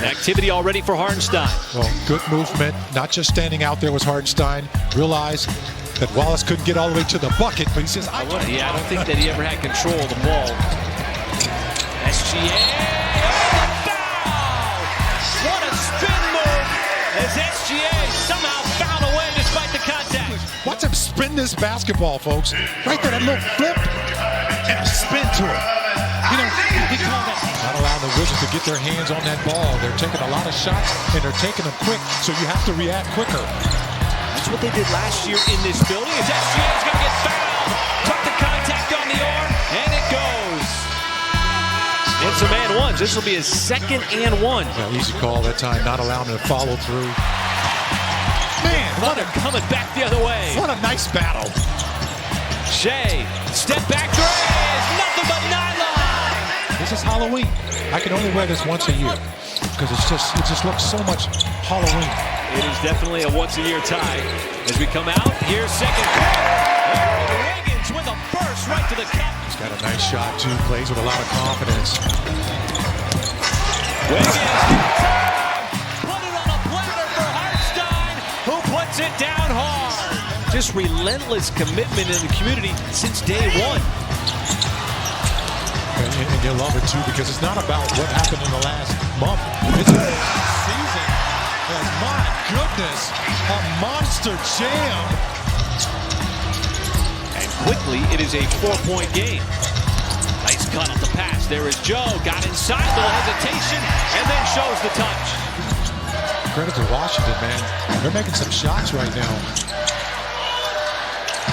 And activity already for Hartenstein. Well, good movement. Not just standing out there was Hartenstein. Realized that Wallace couldn't get all the way to the bucket, but he says, I don't think that he ever had control of the ball. SGA. Foul! What a spin move as SGA somehow found a way despite the contact. Watch him spin this basketball, folks. Right there, that little flip and a spin to it. You know, he called that. Not allowing the Wizards to get their hands on that ball. They're taking a lot of shots, and they're taking them quick, so you have to react quicker. That's what they did last year in this building. As SGA's going to get fouled. Took the contact on the arm, and it goes. And some and ones. This will be his second and one. Yeah, easy call that time, not allowing him to follow through. Man, what a coming back the other way. What a nice battle. Shea, step back threes, nothing but nylon. This is Halloween. I can only wear this once a year because it just looks so much Halloween. It is definitely a once-a-year tie. As we come out, here's second quarter. Wiggins with a burst right to the cup. He's got a nice shot, too. Plays with a lot of confidence. Wiggins, put it on a platter for Hartenstein, who puts it down hard. Just relentless commitment in the community since day one. And you'll love it, too, because it's not about what happened in the last month. It's a season. My goodness, a monster jam. And quickly, it is a 4-point game. Nice cut off the pass. There is Joe. Got inside, little hesitation, and then shows the touch. Credit to Washington, man. They're making some shots right now.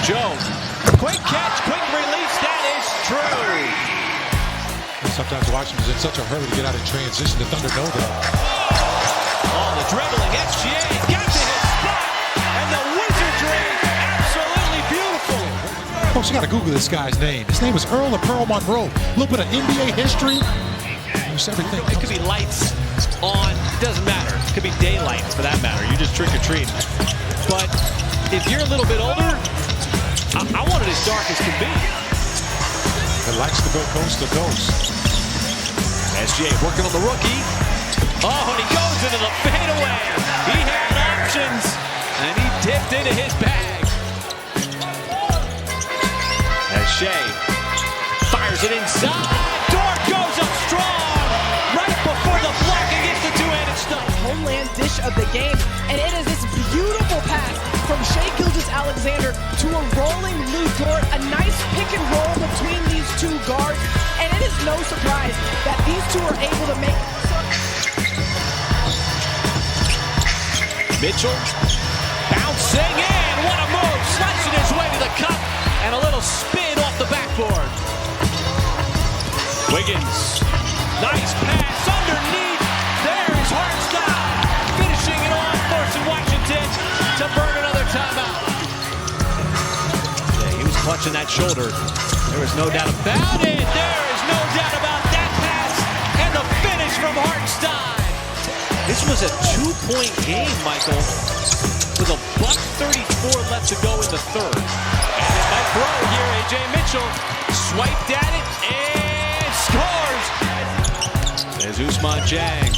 Joe, quick catch, quick release. That is true. And sometimes Washington's in such a hurry to get out of transition. The Thunder know that. The dribbling, SGA got to his spot, and the wizardry, absolutely beautiful. Folks, you got to Google this guy's name. His name is Earl of Pearl Monroe. A little bit of NBA history. Everything. It could be lights on, it doesn't matter. It could be daylight for that matter. You just trick or treat. But if you're a little bit older, I want it as dark as can be. It likes to go coast to coast. SGA working on the rookie. Oh, and he goes into the fadeaway. He had options, and he dipped into his bag. As Shea fires it inside. Dort goes up strong right before the block and gets the two-handed stuff. Homeland dish of the game, and it is this beautiful pass from Shea Gilgeous-Alexander to a rolling Lou Dort. A nice pick and roll between these two guards, and it is no surprise that these two are able to make. Mitchell bouncing in. What a move. Slicing his way to the cup. And a little spin off the backboard. Wiggins. Nice pass underneath. There's Hartenstein. Finishing it off. Forcing Washington to burn another timeout. Yeah, he was clutching that shoulder. There was no doubt about it. There is no doubt about that pass. And the finish from Hartenstein. This was a 2-point game, Michael, with $1:34 left to go in the third. And it might grow here. A.J. Mitchell swiped at it and scores. There's Ousmane Dieng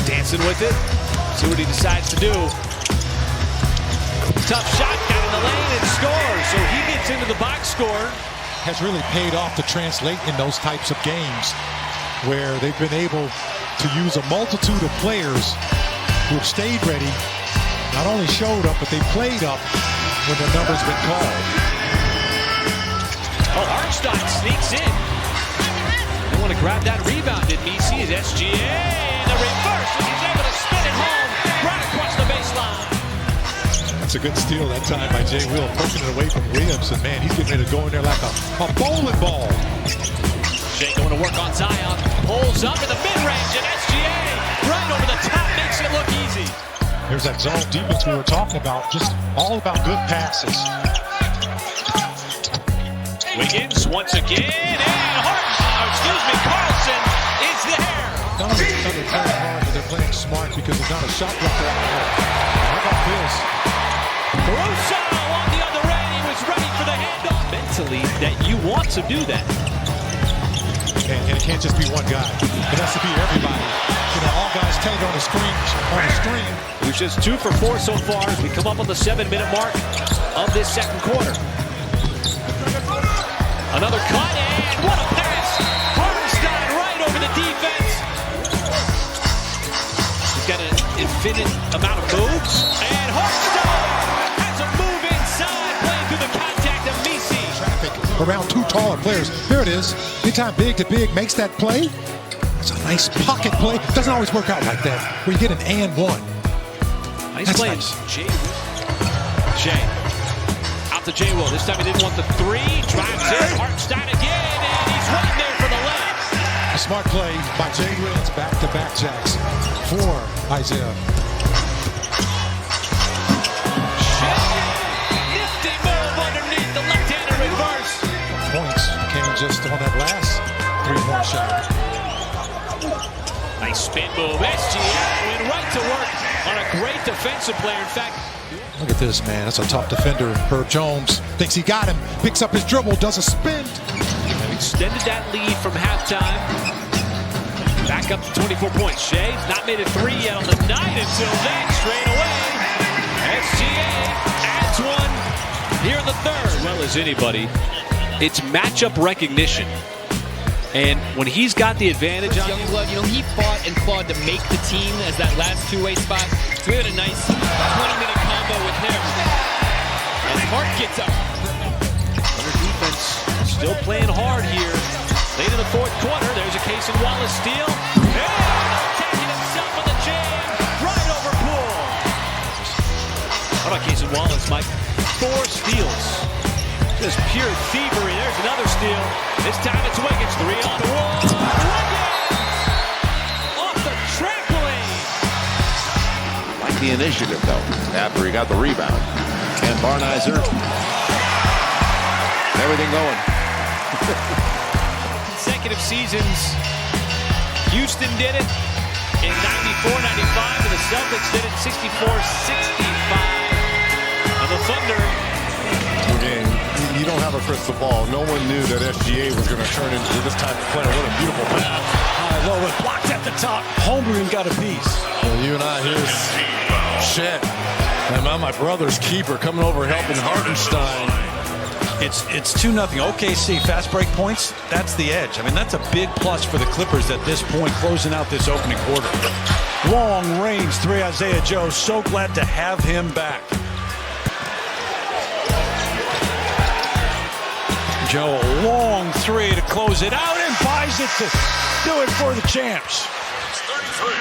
dancing with it. See what he decides to do. Tough shot, got in the lane and scores. So he gets into the box score. Has really paid off to translate in those types of games where they've been able to use a multitude of players who have stayed ready, not only showed up, but they played up when their numbers been called. Oh, Hartenstein sneaks in. They want to grab that rebound, didn't he? See his SGA in the reverse, and he's able to spin it home right across the baseline. That's a good steal that time by Jay Will, pushing it away from Williams, and man, he's getting ready to go in there like a bowling ball. Shea going to work on Zion, pulls up in the mid-range, and SGA right over the top makes it look easy. There's that zone defense we were talking about, just all about good passes. Wiggins once again, and Carlson is there. Not only are they playing hard, but they're playing smart because there's not a shot blocker out there. How about this? Caruso on the other end, he was ready for the handoff. Mentally, that you want to do that. And it can't just be one guy. It has to be everybody. You know, all guys tagged on the screen. He's just 2 for 4 so far as we come up on the 7-minute mark of this second quarter. Another cut, and what a pass! Hartenstein right over the defense. He's got an infinite amount of moves, and Hartenstein has a move inside, playing through the contact of Misi. Traffic around 2 taller players. Here it is. Anytime big to big makes that play. It's a nice pocket play. Doesn't always work out like that, where you get an and one. Nice play. Nice. Jay. Out to Jay Will. This time he didn't want the 3. Drives in. Hartenstein again, and he's right there for the layup. A smart play by Jay Williams. Back-to-back jacks for Isaiah. Nifty move underneath the left-hander reverse. Points came just on that last 3-point shot. Nice spin move. SGA went right to work on a great defensive player. In fact, look at this, man. That's a tough defender. Herb Jones thinks he got him. Picks up his dribble, does a spin. have extended that lead from halftime. Back up to 24 points. Shea not made a 3 yet on the night until then. Straight away. SGA adds 1 here in the third. Well as anybody, it's matchup recognition. And when he's got the advantage on Youngblood, you know, he fought and clawed to make the team as that last 2-way spot. So we had a nice 20-minute combo with him. As Hart gets up. Under defense, still playing hard here. Late in the fourth quarter, there's a case in Wallace steal. And attacking himself on the jam. Right over Poole. How about Case and Wallace, Mike? 4 steals. Just pure thievery. There's another steal. This time it's Wiggins. 3 on the wall. Wiggins! Off the trampoline. Like the initiative, though, after he got the rebound. And Barnizer. Everything going. Consecutive seasons. Houston did it in 94-95, and the Celtics did it 64-65. And the Thunder. Game. You don't have a crystal ball. No one knew that SGA was going to turn into this type of player. What a beautiful pass. High low, but blocked at the top. Holmgren got a piece. Well, you and I, here's Shed. And now my brother's keeper coming over helping Hartenstein. It's 2-0. OKC fast break points. That's the edge. I mean, that's a big plus for the Clippers at this point, closing out this opening quarter. Long range 3, Isaiah Joe. So glad to have him back. Joe, a long 3 to close it out and buys it to do it for the champs. 33.